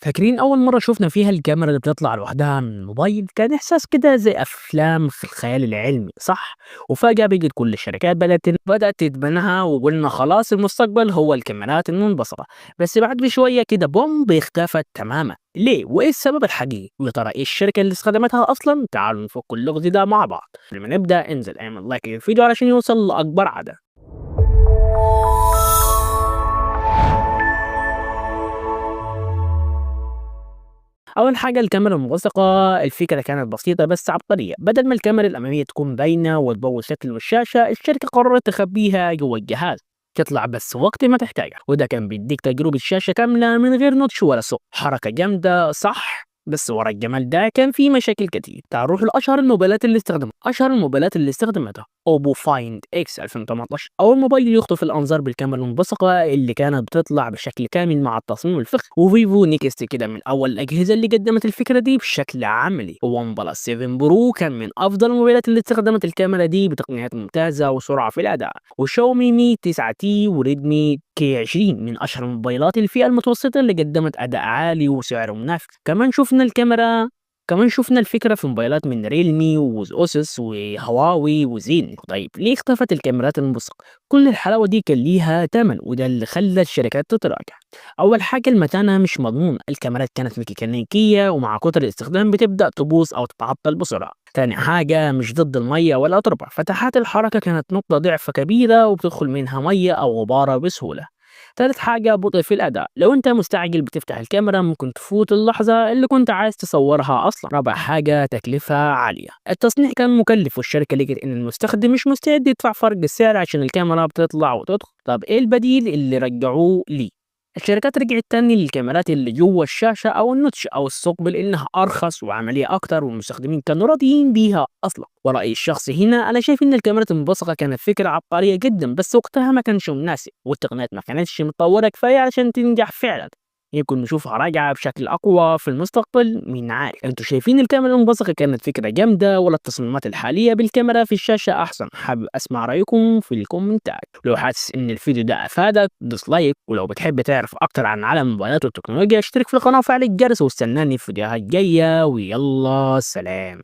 فاكرين أول مرة شُفنا فيها الكاميرا اللي بتطلع لوحدها من الموبايل؟ كان إحساس كده زي أفلام في الخيال العلمي، صح؟ وفجأة بقت كل الشركات بدأت تدمنها وقُلنا خلاص المستقبل هو الكاميرات المنبثقة، بس بعد بشوية كده بوم اختفت تمامًا، ليه؟ وإيه السبب الحقيقي؟ ويا ترى إيه الشركة اللي استخدمتها أصلًا؟ تعالوا نفك اللغز ده مع بعض. قبل ما نبدأ انزل اعمل لايك للفيديو علشان يوصل لأكبر عدد. أول حاجة الكاميرا الملصقة، الفكرة كانت بسيطة بس عبقرية. بدل ما الكاميرا الأمامية تكون باينة وتبوظ شكل الشاشة، الشركة قررت تخبيها جوا الجهاز تطلع بس وقت ما تحتاجها، وده كان بيديك تجربة شاشة كاملة من غير نوتش ولا صوت. حركة جامدة صح، بس ورا الجمال ده كان في مشاكل كتير. تعال نروح لأشهر الموبايلات اللي استخدمتها. أشهر الموبايلات اللي استخدمتها اوبو فايند اكس 2018، أول موبايل يخطف الأنظار بالكاميرا المنبثقة اللي كانت بتطلع بشكل كامل مع التصميم الفخم. وفيفو نيكست كده من أول الأجهزة اللي قدمت الفكرة دي بشكل عملي. وون بلس 7 برو كان من أفضل الموبايلات اللي استخدمت الكاميرا دي بتقنيات ممتازة وسرعة في الأداء. وشاومي مي 9 تي وريدمي كي 20 من أشهر الموبايلات الفئة المتوسطة اللي قدمت أداء عالي وسعر منافس. كمان شفنا الفكرة في موبايلات من ريلمي وأوسوس وهواوي وزين. طيب ليه اختفت الكاميرات الملصقة؟ كل الحلاوة دي كان ليها تمن، وده اللي خلى الشركات تتراجع. أول حاجة المتانة مش مضمونة، الكاميرات كانت ميكانيكية ومع كتر الاستخدام بتبدأ تبوظ أو تتعطل بسرعة. تاني حاجة مش ضد المية ولا تربة، فتحات الحركة كانت نقطة ضعف كبيرة وبتدخل منها مية أو غبارة بسهولة. تالت حاجة بطء في الأداء، لو أنت مستعجل بتفتح الكاميرا ممكن تفوت اللحظة اللي كنت عايز تصورها أصلا. رابع حاجة تكلفة عالية، التصنيع كان مكلف والشركة لقت إن المستخدم مش مستعد يدفع فرق السعر عشان الكاميرا بتطلع وتدخل. طب إيه البديل اللي رجعوه ليه؟ الشركات رجعت تاني للكاميرات اللي جوه الشاشة أو النوتش أو الثقب لأنها أرخص وعملية أكتر والمستخدمين كانوا راضيين بيها أصلا. ورأيي الشخصي هنا أنا شايف إن الكاميرات المنبثقة كانت فكرة عبقرية جدا، بس وقتها ما كانش مناسب والتقنيات ما كانتش متطورة كفاية علشان تنجح فعلا. يمكن نشوفها راجعة بشكل أقوى في المستقبل، مين عارف. انتوا شايفين الكاميرا المنبثقة كانت فكرة جامدة ولا التصميمات الحالية بالكاميرا في الشاشة أحسن؟ حابب أسمع رأيكم في الكومنتات. لو حاسس إن الفيديو ده أفادك دوس لايك، ولو بتحب تعرف أكتر عن عالم الموبايلات والتكنولوجيا اشترك في القناة وفعل الجرس واستناني في فيديوهات جاية، ويلا سلام.